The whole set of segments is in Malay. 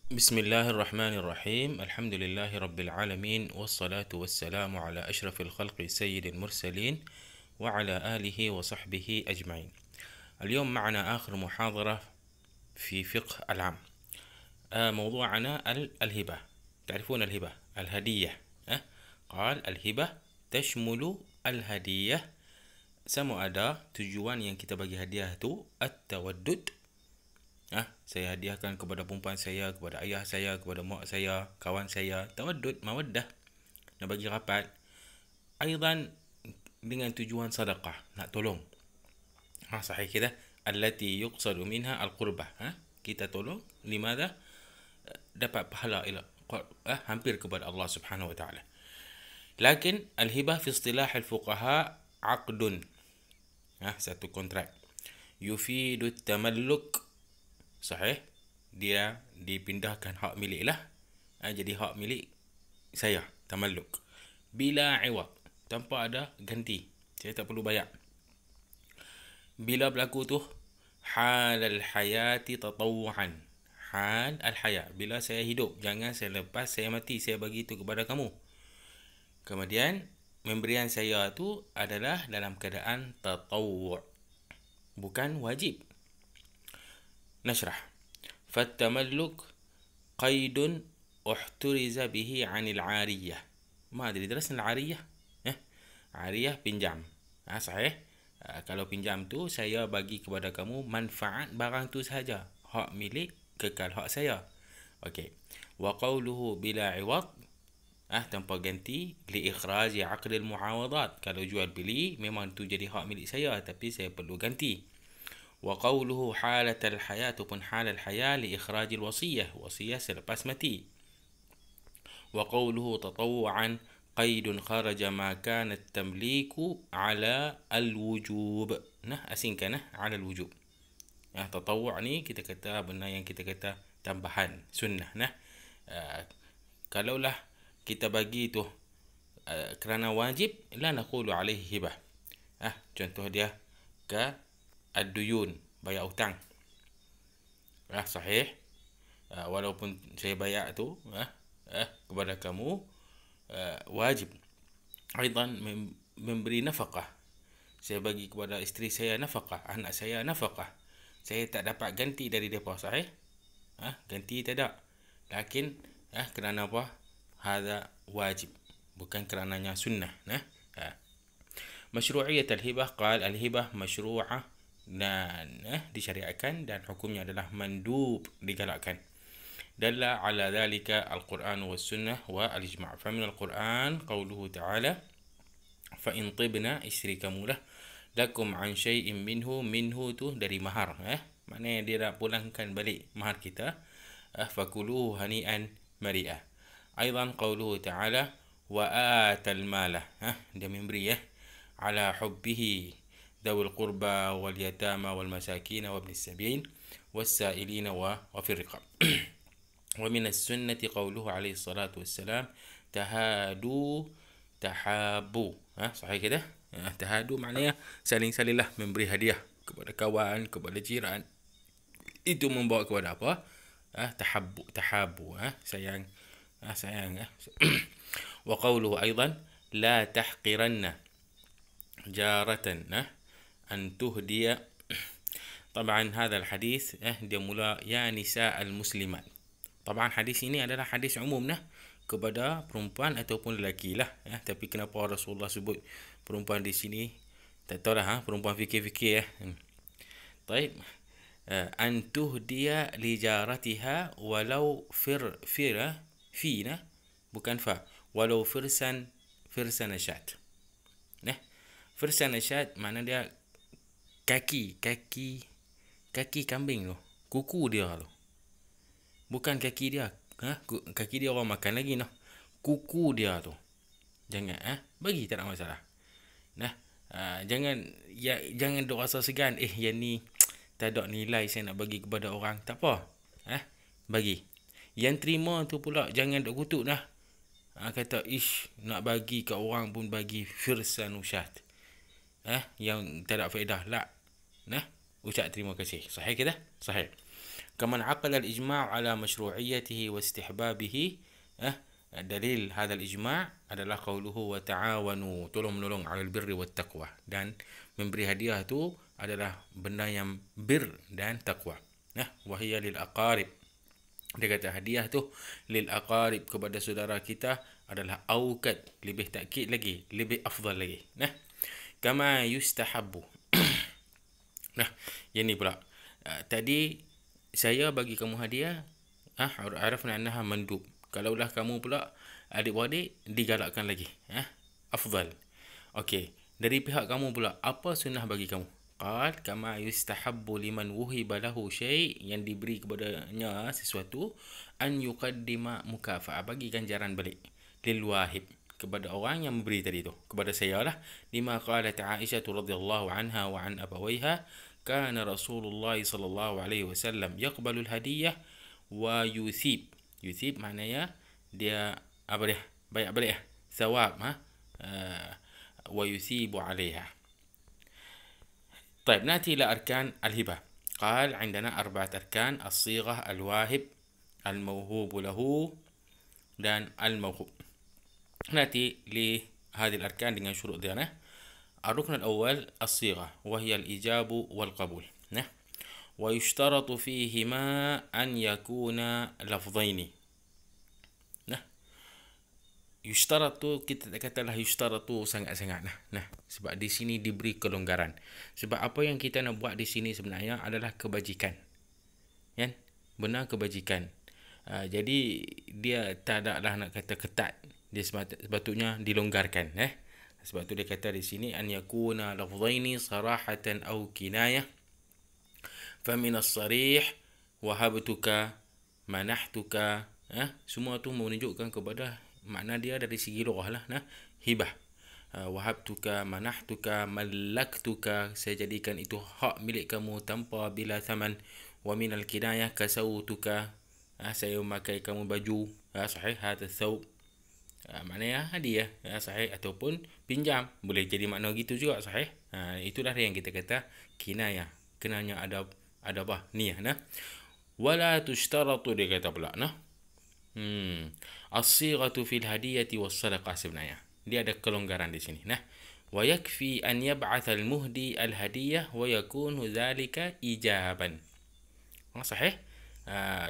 بسم الله الرحمن الرحيم. الحمد لله رب العالمين، والصلاة والسلام على أشرف الخلق سيد المرسلين وعلى آله وصحبه أجمعين. اليوم معنا آخر محاضرة في فقه العام. موضوعنا الهبة. تعرفون الهبة؟ الهدية. قال الهبة تشمل الهدية. Sama ada tujuan yang kita bagi hadiah tu at-tawaddud. Saya hadiahkan kepada perempuan saya, kepada ayah saya, kepada mak saya, kawan saya. Tawaddud, mawaddah, nak bagi rapat. Aidan dengan tujuan sedekah, nak tolong. Sahih kita. Allati yuqsadu minha al-qurbah. Kita tolong, limadha? Dapat pahala ila hampir kepada Allah Subhanahu wa taala. Lakin al-hibah fi istilah al-fuqaha aqdun. Satu kontrak. Yufidu at-tamalluk. Sahih, dia dipindahkan hak milik lah. Jadi hak milik saya, tamalluk. Bila iwad, tanpa ada ganti. Saya tak perlu bayar. Bila berlaku tu, hal al-hayati tatawuhan. Hal al-hayat, bila saya hidup. Jangan saya lepas saya mati, saya bagi itu kepada kamu. Kemudian, memberian saya tu adalah dalam keadaan tatawwu', bukan wajib. نشرح. فالتملك قيد احترز به عن العارية. ما أدري درسنا العارية؟ عارية pinjam. Sahih. Kalau pinjam tu saya bagi kepada kamu manfaat barang tu sahaja. Hak milik kekal hak saya. Okey. Wa qawluhu bila iwad, tanpa ganti, li ikhraji aqd al muawadat. Kalau jual beli memang tu jadi hak milik saya, tapi saya perlu ganti. وقوله حالة الحياة pun حال الحياة لإخراج الوصية. وصية selepas mati. وقوله تطوعا قيد خرج ما كان التمليك على الوجوب. asingkan على الوجوب. تطوع ni kita kata benda yang kita kata tambahan sunnah. Kalaulah kita bagi tu kerana wajib, la naqulu alaihi hibah. Contoh dia ke ad-duyun, bayar hutang. Sahih. Walaupun saya bayar tu kepada kamu, wajib. Aidan memberi nafkah. Saya bagi kepada isteri saya nafkah, anak saya nafkah. Saya tak dapat ganti dari mereka, sahih? Ganti tak ada. Lakin kerana apa? Hadza wajib, bukan kerananya sunnah. Masyru'iyyat al-hibah, qal al-hibah masyru'ah, dan disyariatkan, dan hukumnya adalah mandub, digalakkan. Dalla ala dhalika al-Quran wa sunnah wa al-ijma'. Fa min al-Quran qawluhu ta'ala fa in tibna, isteri kamu lah, lakum an syai'in minhu tu dari mahar. Maknanya dia dah pulangkan balik mahar kita. Fakuluhu hani'an mari'ah. Aidan qawluhu ta'ala wa atal malah, dia memberi ala hubbihi ذوي القربى واليتامى والمساكين وابن السبيل والسائلين وفي الرقاب. ومن السنة قوله عليه الصلاة والسلام تهادوا تحابوا. صحيح كده؟ تهادوا maknanya saling-salinglah memberi hadiah kepada kawan, kepada jiran. Itu membawa kepada apa? Tahabu, sayang. وقوله أيضا لا تحقرن جارة أن تهدي. طبعا هذا الحديث dia mula ya nisa al-muslimat. طبعا hadis ini adalah hadis umumnya kepada perempuan ataupun lelaki lah. Tapi kenapa Rasulullah sebut perempuan di sini? Tak tahu lah, perempuan fikir-fikir. طيب. أن تهدي لجارتها ولو فينا bukan fa, walau firsan syat. Firsan syat mana dia kaki kambing tu, kuku dia tu, bukan kaki dia. Kaki dia orang makan lagi noh, kuku dia tu jangan bagi, tak ada masalah. Jangan duk rasa segan, yang ni tak ada nilai saya nak bagi kepada orang. Tak apa, bagi. Yang terima tu pula jangan duk kutuk dah. Kata nak bagi ke orang pun bagi firsan syat, yang tak ada faedah lah. Ucap terima kasih. Sahih kita? Sahih. كمن عقد الإجماع على مشروعيته واستحبابه. Dalil hadal ijma' adalah qauluhu wa ta'awanu, tolong menolong 'alal birri wat taqwa, dan memberi hadiah tu adalah benda yang bir dan taqwa. Wa hiya lil aqarib. Dia kata hadiah tu lil aqarib, kepada saudara kita, adalah aukad, lebih takkid lagi, lebih afdal lagi. Kama yustahabbu. Yang ni pula. Tadi saya bagi kamu hadiah, arafna annaha mandub. Kalaulah kamu pula adik-beradik, digalakkan lagi. Afdal. Okey. Dari pihak kamu pula, apa sunnah bagi kamu? Qal kama yustahabbu liman wuhiba lahu syai', yang diberi kepadanya sesuatu, an yuqaddima mukafa'ah, bagi ganjaran balik, lil wahib, kepada orang yang memberi tadi tu, kepada saya lah. Lima qalat Aisyah radhiyallahu anha wa an abawaiha, kana Rasulullah sallallahu alaihi wasallam yaqbalu al-hadiyah wa yuthib. Yuthib maknanya dia apa dia? Baik balik thawab, wa yuthibu 'alayha. طيب ناتي إلى أركان الهبة. قال عندنا 4 أركان: الصيغة، الواهب، الموهوب له، dan الموهوب. ناتي لهذه الأركان dengan syurut dia. الركن الأول الصيغة، وهي الإيجاب والقبول. ويشترط فيهما أن يكون لفظين. Yushtarat tu kita tak katalah yushtarat tu sangat-sangat. Sebab di sini diberi kelonggaran. Sebab apa yang kita nak buat di sini sebenarnya adalah kebajikan. Kan? Benar kebajikan. Jadi dia tak ada lah nak kata ketat. Dia sepatutnya dilonggarkan. Sebab tu dia kata di sini an yakuna lafzaini sarahatan aw kinayah. Famin as-sarih wahabtuka manahtuka. Semua tu menunjukkan kepada makna dia dari segi lughah lah. Hibah, wahabtuka, manahtuka, malaktuka, saya jadikan itu hak milik kamu tanpa bila thaman. Wa minal kinayah kasautuka, saya memakai kamu baju. Sahih, hadha thawb, maknanya hadiah. Sahih, ataupun pinjam, boleh jadi makna gitu juga. Sahih. Itulah yang kita kata kinayah, kenanya ada apa? Niyah. Wala tushtaratu, dia kata pula as-sighatu fil hadiyati was-sadaqah, sebenarnya dia ada kelonggaran di sini. Wa yakfi an yab'ath al-muhdi al-hadiyah wa yakunu dhalika ijaban. Sahih.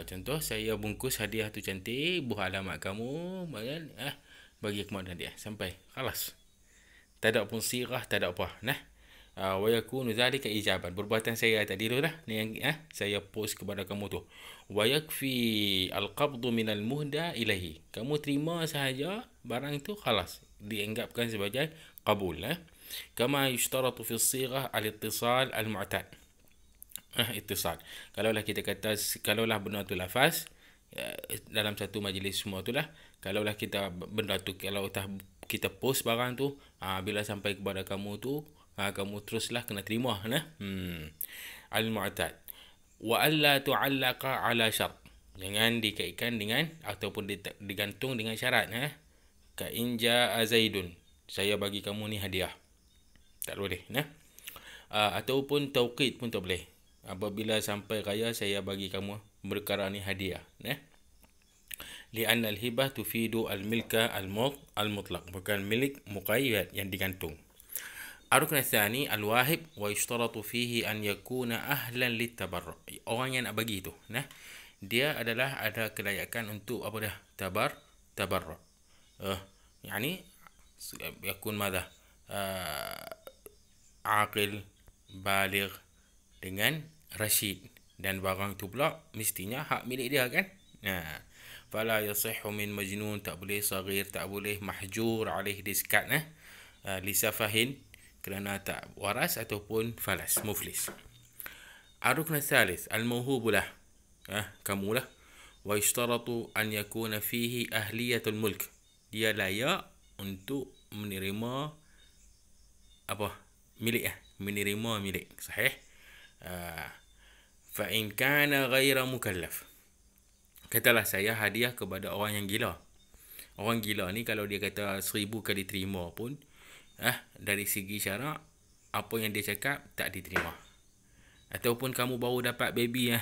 Contoh, saya bungkus hadiah tu cantik, buah alamat kamu, bagi kepada dia sampai khalas. Tak ada pun sirah, tak ada apa. Wa yakunu dhalika ijaban, perbuatan saya tadi tu lah yang saya post kepada kamu tu. Wa yakfi al-qabdu min al-muhda ilahi, kamu terima sahaja barang itu, khalas, dianggapkan sebagai qabul. Kama yushtaratu fi as-sighah al-ittisal al-mu'tad. Ittisal, kalaulah kita kata, kalaulah benda tu lafaz dalam satu majlis semua tu lah, kalaulah kita benda tu, kalau kita post barang tu, bila sampai kepada kamu tu, kamu teruslah kena terima. Al-mu'tad. Wa alla tu'allaqa ala syart, jangan dikaitkan dengan ataupun digantung dengan syarat. Ka in jaa zaidun, saya bagi kamu ni hadiah, tak boleh. Ataupun tauqid pun tak boleh, apabila sampai raya saya bagi kamu perkara ni hadiah. Li'anna al-hibah tufidu al-milka al-mutlaq, bukan milik muqayyad yang digantung. Ar-rukn ats-tsani al-wahib, wa yushtaratu fihi an yakuna ahlan lit-tabarru'. Orang yang nak bagi tu, dia adalah ada kelayakan untuk apa dah? Tabarru'. Yani yakun madha? Aqil, baligh, dengan rasyid, dan barang tu pula mestinya hak milik dia, kan? Fala yasihhu min majnun, tak boleh saghir, tak boleh mahjur alaih, diskat li safahin, kerana tak waras, ataupun falas, muflis. Ar-rukn ats-tsalits al-mawhub lah, kamulah. Wa yushtaratu an yakuna fihi ahliyatul mulk, dia layak untuk menerima apa? Milik. Menerima milik. Sahih. Fa in kana ghaira mukallaf, katalah saya hadiah kepada orang yang gila. Orang gila ni kalau dia kata 1000 kali terima pun, dari segi syarak, apa yang dia cakap tak diterima. Ataupun kamu baru dapat baby,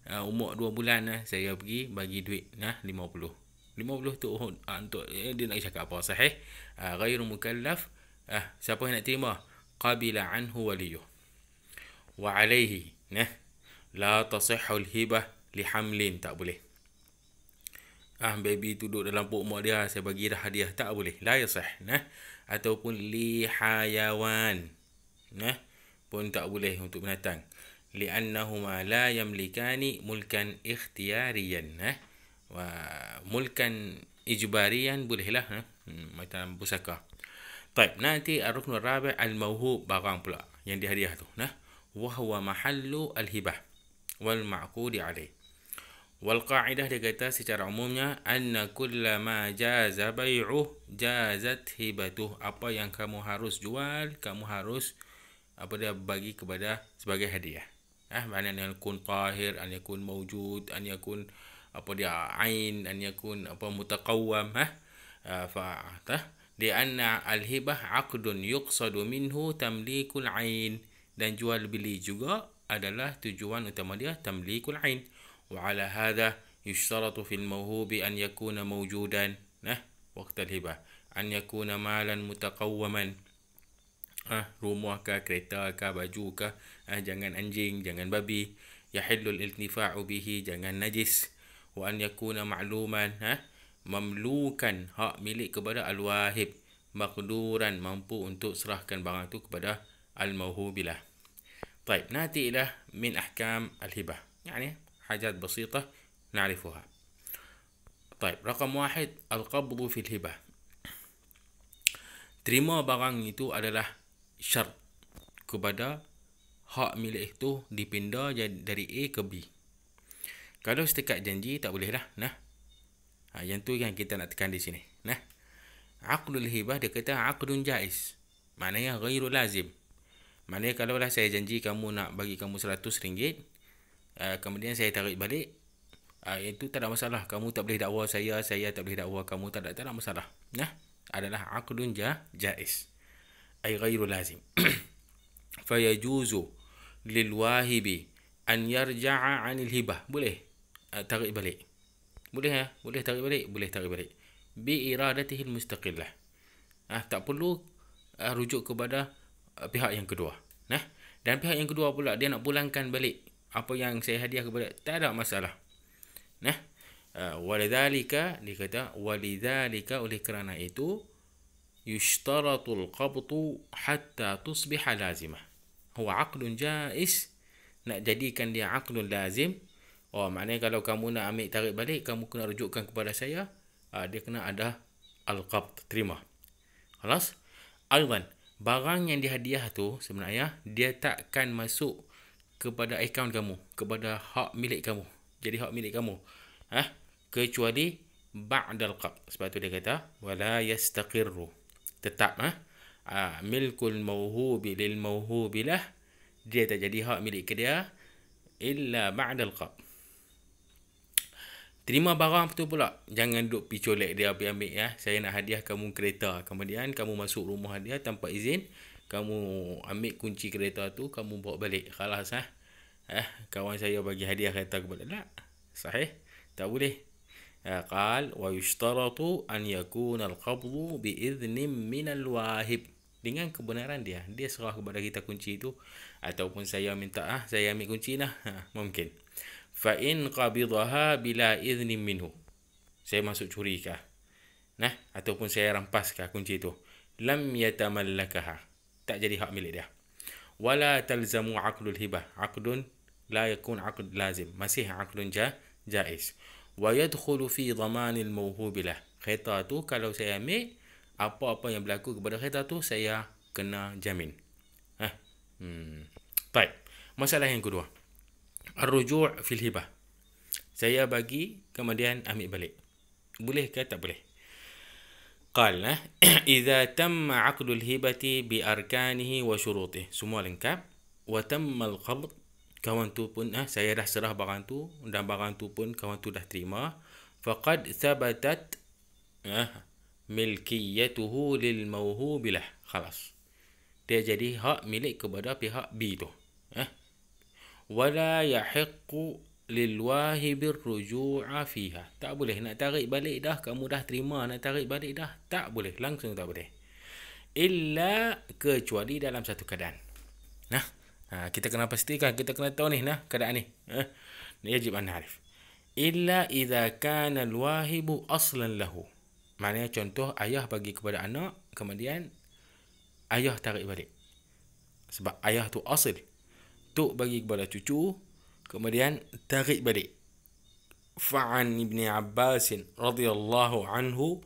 umur 2 bulan saya pergi bagi duit 50 tu untuk dia nak cakap apa sahih ghairu mukallaf siapa yang nak terima qabila anhu waliyuh wa alaihi la tasihhu al-hibah li hamlin tak boleh baby tu duduk dalam perut mak dia saya bagi dah hadiah tak boleh la yasih ataupun li hayawan pun tak boleh untuk binatang li'annahuma la yamlikani mulkan ikhtiyariyan wa mulkan ijbariyan bolehlah macam pusaka. Baik, nanti ar-rukn ar-rabi' al-mawhub barang pula yang dihadiah tu wa huwa mahallu al-hibah wal ma'qud alaih. Wal qa'idah dia kata secara umumnya anna kullama jaza bai'uh jazat hibatuh. Apa yang kamu harus jual, kamu harus dia bagi kepada sebagai hadiah. Mana an yakun tahir, an yakun mawjud, an yakun ain, an yakun mutaqawwam di anna al-hibah 'aqdun yuqsadu minhu tamlikul ain, dan jual beli juga adalah tujuan utama dia tamlikul ain. وعلى هذا يشترط في الموهوب أن يكون موجودا وقت الهبة أن يكون مالا متقوما rumah kah, kereta kah, baju kah, jangan anjing, jangan babi, yahillul iltifa'u bihi, jangan najis, wa an yakuna ma'luman mamlukan, hak milik kepada al-wahib, maqduran, mampu untuk serahkan barang tu kepada al-mawhubilah. Baik, nanti ila min ahkam al-hibah, yani حاجات بسيطة نعرفها. طيب رقم 1 القبض في الهبة. Terima barang itu adalah syarat kepada hak milik itu dipindah dari A ke B. Kalau setakat janji tak boleh lah. Yang tu yang kita nak tekan di sini. Aqdul hibah dia kata aqdun jaiz. Maknanya ghairu lazim. Maknanya kalau lah saya janji kamu nak bagi kamu RM100, kemudian saya tarik balik, itu tak ada masalah. Kamu tak boleh dakwa saya tak boleh dakwa kamu, tak ada masalah. Adalah aqdun jaiz ay ghairu lazim. Fayajuzu lil wahibi an yarja'a 'anil hibah. Boleh tarik balik. Boleh tarik balik, boleh tarik balik. Bi iradatihi mustaqillah. Tak perlu rujuk kepada pihak yang kedua. Dan pihak yang kedua pula dia nak pulangkan balik apa yang saya hadiah kepada, tak ada masalah. Walidhalika, dia kata walidhalika, oleh kerana itu yushtaratul qabtu hatta tusbiha lazimah. Huwa aqdun jaiz, nak jadikan dia aqdun lazim. Maknanya kalau kamu nak ambil tarik balik, kamu kena rujukkan kepada saya, dia kena ada al-qabd, terima. Khalas? Aidan, barang yang dihadiah tu sebenarnya dia takkan masuk kepada akaun kamu, kepada hak milik kamu, jadi hak milik kamu, kecuali ba'dal qabd. Sebab tu dia kata wala yastaqirru, tetap milkul mawhubi lil mawhubilah, dia tak jadi hak milik ke dia illa ba'dal qabd. Terima barang tu pula, jangan duk pi colek dia, pi ambil saya nak hadiah kamu kereta, kemudian kamu masuk rumah dia tanpa izin, kamu ambil kunci kereta tu, kamu bawa balik. Khalas kawan saya bagi hadiah kereta kepada, tak sahih, tak boleh. Qal wa yushtaratu an yakuna al-qabdu bi idhnin min al-wahib, dengan kebenaran dia serah kepada kita kunci itu, ataupun saya minta saya ambil kunci mungkin. Fa in qabidaha bila idhnin minhu, saya masuk curi kah ataupun saya rampas kah kunci itu, lam yatamallakaha, tak jadi hak milik dia. Wala talzamu aqdul hibah, aqdun la yakun aqd lazim, masih aqdun jaiz. Wa yadkhulu fi dhamanil mawhubilah, kereta tu kalau saya ambil, apa-apa yang berlaku kepada kereta tu saya kena jamin. Baik, masalah yang kedua, ar-ruju' fil hibah. Saya bagi kemudian ambil balik, boleh ke tak boleh? Qal idza tamma 'aqdul hibati bi arkanihi wa syurutihi, semua lengkap, wa tamma al-qabd, kawan tu pun saya dah serah barang tu, dan barang tu pun kawan tu dah terima, faqad thabatat milkiyatuhu lil mawhubilah, khalas, dia jadi hak milik kepada pihak B tu. Wala yahiqqu lilwahibir ruju'a fiha. Tak boleh nak tarik balik dah, kamu dah terima nak tarik balik dah, tak boleh, langsung tak boleh. Illa, kecuali dalam satu keadaan. Nah, kita kena pastikan, kita kena tahu ni keadaan ni. Yajib an na'rif. Illa idza kana alwahibu aslan lahu. Maknanya contoh ayah bagi kepada anak, kemudian ayah tarik balik. Sebab ayah tu asal. Tok bagi kepada cucu, kemudian tarik balik. Fa'an Ibn Abbas radhiyallahu anhu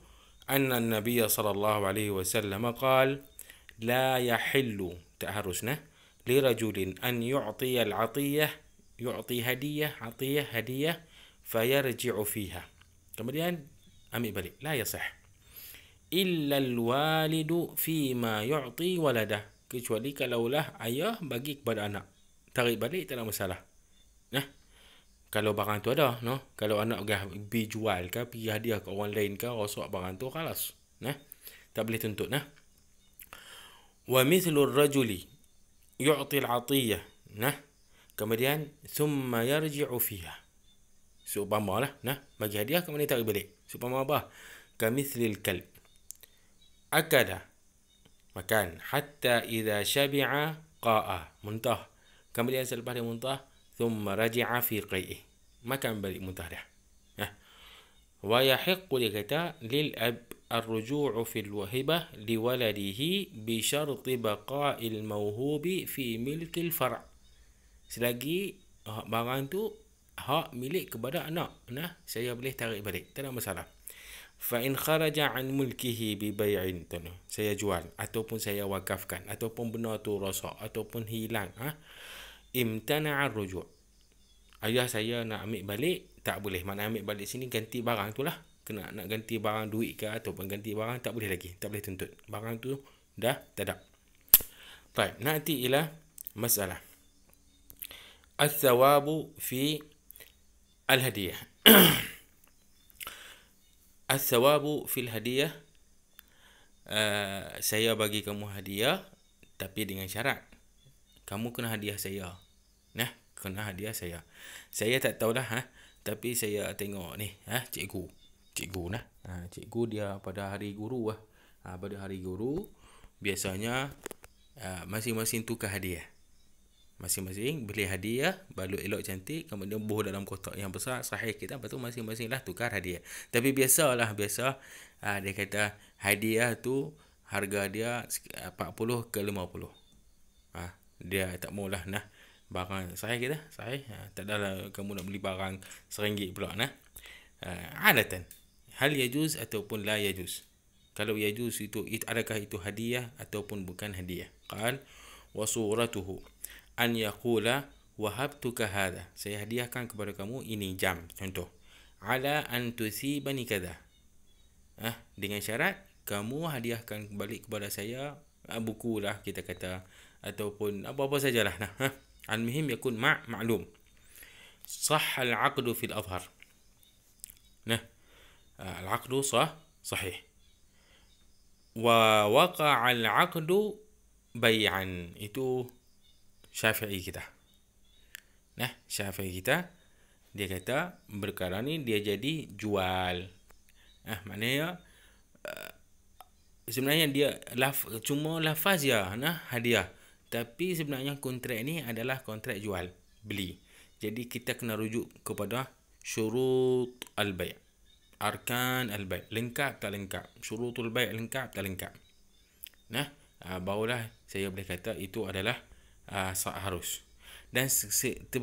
anna an-nabiy sallallahu alaihi wasallam qala la yahillu, tak harusnya, li rajulin an yu'ti al-'atiyah, yu'ti hadiah fayarji'u fiha. Kemudian ambil balik, la yasih. Illa al-walidu fima yu'ti waladah, kecuali kalaulah ayah bagi kepada anak, tarik balik tak ada masalah. Kalau barang tu ada, kalau anak pergi jual ke, pergi hadiah ke orang lain ke, rosak barang tu, khalas. Tak boleh tuntut. Wa mithlu ar-rajuli yu'ti al-'atiyah, kemudian thumma yarji'u fiha. Seumpamalah, bagi hadiah kemudian tarik balik. Seumpama apa? Kamithlil kalb. Akada, makan, hatta idza syabi'a qa'a, muntah. Kemudian selepas dia muntah, thumma raji'a fi qai'ih, makan balik muntah dah. Wa yahiqqu, dia kata, lil ab ar-ruju'u fil wahibah li waladihi bi syarti baqa'il mawhubi fi milkil far'. Selagi barang tu hak milik kepada anak, saya boleh tarik balik, tak ada masalah. Fa in kharaja an mulkihi bi bai'in, saya jual ataupun saya wakafkan ataupun benda tu rosak ataupun hilang, imtana'a ar-ruju'. Ayah saya nak ambil balik, tak boleh. Mana ambil balik sini ganti barang tu lah. Kena nak ganti barang duit ke ataupun ganti barang, tak boleh lagi, tak boleh tuntut. Barang tu dah tak ada. Baik, nanti ila masalah al-thawabu fi al-hadiyah. Al-thawabu fil hadiyah, saya bagi kamu hadiah tapi dengan syarat kamu kena hadiah saya. Kena hadiah saya. Saya tak tahulah, tapi saya tengok ni, cikgu cikgu dia pada hari guru pada hari guru biasanya masing-masing tukar hadiah. Masing-masing beli hadiah, balut elok cantik, kemudian buh dalam kotak yang besar, sahih kita, lepas tu masing-masing lah tukar hadiah. Tapi biasa dia kata hadiah tu harga dia 40 ke 50. Dia tak maulah barang sahih kita, sahih. Tak adalah kamu nak beli barang RM1 pula. Adatan hal yajuz ataupun la yajuz. Kalau yajuz itu adakah itu hadiah ataupun bukan hadiah? Qal wa suratuhu an yaqula wahabtuka hadha, saya hadiahkan kepada kamu ini jam, contoh, ala an tusibani kadha, dengan syarat kamu hadiahkan balik kepada saya buku lah kita kata, ataupun apa-apa sajalah. Al-muhim yakun ma'lum. Sah al-'aqdu fil adhar. Al-'aqdu sahih. Wa waqa'a al-'aqdu bay'an, itu Syafi'i kita. Syafi'i kita, dia kata perkara ni dia jadi jual. Maknanya sebenarnya dia cuma lafaz ya hadiah, tapi sebenarnya kontrak ni adalah kontrak jual beli. Jadi kita kena rujuk kepada syurut al-bai', arkan al-bai', lengkap tak lengkap, syurutul bai' lengkap tak lengkap. Barulah saya boleh kata itu adalah harus. Dan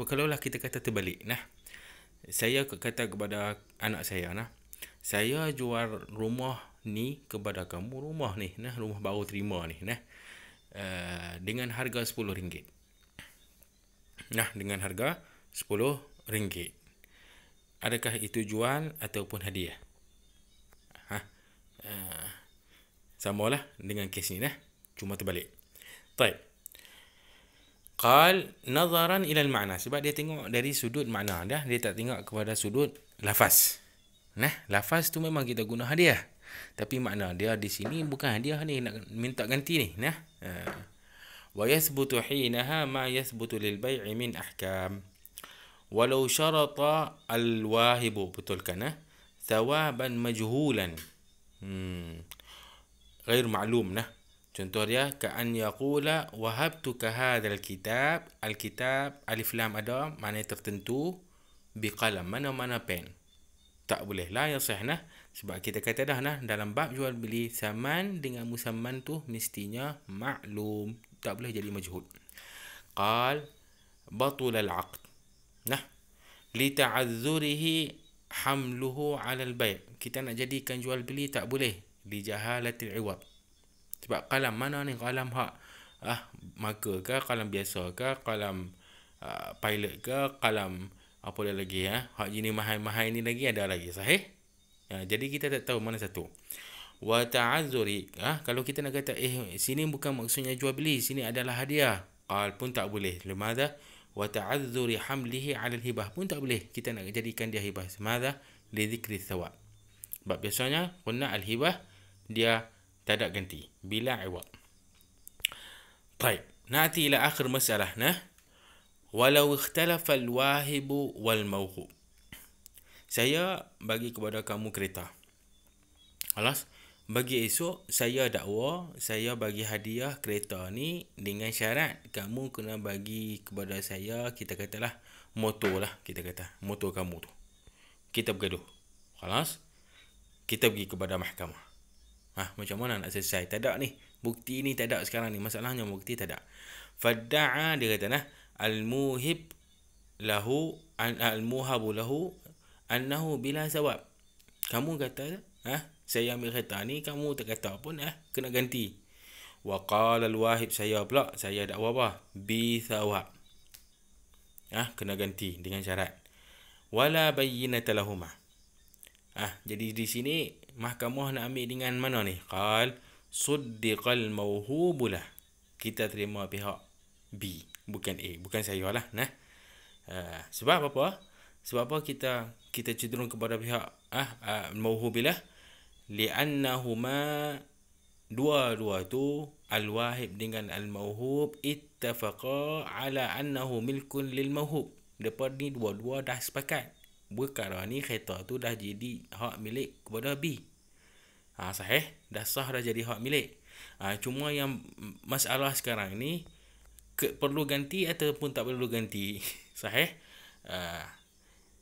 kalaulah kita kata terbalik, saya kata kepada anak saya, saya jual rumah ni kepada kamu, rumah ni, rumah baru terima ni, dengan harga RM10. Dengan harga RM10. Adakah itu jual ataupun hadiah? Samalah dengan kes ni, cuma terbalik. Baik. Qal nazaran ila al-ma'na, sebab dia tengok dari sudut makna dah, dia tak tengok kepada sudut lafaz. Lafaz tu memang kita guna hadiah, tapi makna dia di sini bukan hadiah ni, nak minta ganti ni. Wa yathbutu hinaha ma yathbutu lil bai'i min ahkam. walau syarata al-wahibu, betulkan thawaban majhulan, ghair ma'lum contoh dia ka'an yaqula wahabtuka hadzal kitab, al-kitab alif lam ada makna tertentu, biqalam mana pen, tak boleh, la yasih sebab kita kata dah dalam bab jual beli saman dengan musamman tu mestinya maklum, tak boleh jadi majhul. Qal batul al-aqd li ta'azzurihi hamluhu 'ala al-bay', kita nak jadikan jual beli tak boleh li jahalatil 'iwad, sebab qalam mana ni, qalam hak marker ke, qalam biasa ke, qalam pilot ke, qalam apa dia lagi hak jenis mahal-mahal ni lagi ada lagi, sahih? Jadi kita tak tahu mana satu. Wa ta'azzuri, kalau kita nak kata sini bukan maksudnya jual beli, sini adalah hadiah, qal pun tak boleh. Limadha? Wa ta'azzuri hamlihi 'ala al-hibah pun tak boleh, kita nak jadikan dia hibah. Limadha? Li dzikri thawab. Sebab biasanya qulna al-hibah dia tak ada ganti bila 'iwad. Baik, na'ti ila akhir masalah walau ikhtalafa al-wahibu wal mawhub. Saya bagi kepada kamu kereta. Alas, bagi esok saya dakwa, saya bagi hadiah kereta ni dengan syarat kamu kena bagi kepada saya, kita katalah motor kita kata motor kamu tu. Kita bergaduh. Alas, kita pergi kepada mahkamah. Macam mana nak selesai? Tak ada ni. Bukti ni tak ada sekarang ni. Masalahnya bukti tak ada. Fadda'a, dia kata al-muhib lahu al-muhabu lahu annahu bila sawab. Kamu kata saya ambil kereta ni, kamu tak kata pun kena ganti. Wa qala al-wahib, saya pula saya dakwa apa? Bi thawab. Kena ganti dengan syarat. Wala bayyinata lahumah. Jadi di sini mahkamah nak ambil dengan mana ni? Qal suddiqal mawhubulah. Kita terima pihak B, bukan A, bukan saya lah. Sebab apa? Sebab apa kita cenderung kepada pihak mawhubilah? Li'annahuma, dua-dua tu al-wahib dengan al-mawhub ittafaqa ala annahu milkun lil mawhub. Depa ni dua-dua dah sepakat perkara ni kereta tu dah jadi hak milik kepada B. Sahih, dah sah dah jadi hak milik. Cuma yang masalah sekarang ni perlu ganti ataupun tak perlu ganti. Sahih?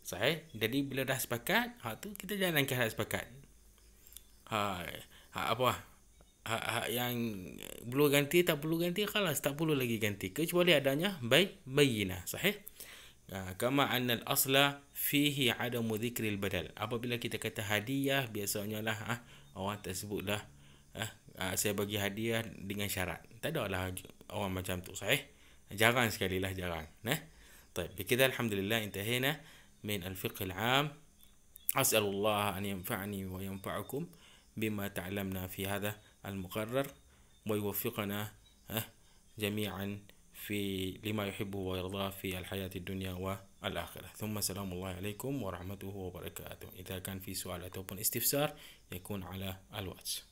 Sahih. Jadi bila dah sepakat, hak tu kita jalankan hak sepakat. Hak yang perlu ganti tak perlu ganti, khalas tak perlu lagi ganti kecuali adanya bayyinah. Sahih? Kama anna al-asla fihi adamu dhikril badal. Apabila kita kata hadiah, biasanya lah orang tersebutlah saya bagi hadiah dengan syarat. Tak ada lah orang macam tu. Sahih? Jarang sekali lah, jarang. طيب بكذا الحمد لله انتهينا من الفقه العام. أسأل الله أن ينفعني وينفعكم بما تعلمنا في هذا المقرر ويوفقنا جميعا في لما يحبه ويرضاه في الحياة الدنيا والآخرة. ثم سلام الله عليكم ورحمته وبركاته. إذا كان في سؤال أو استفسار يكون على الواتس.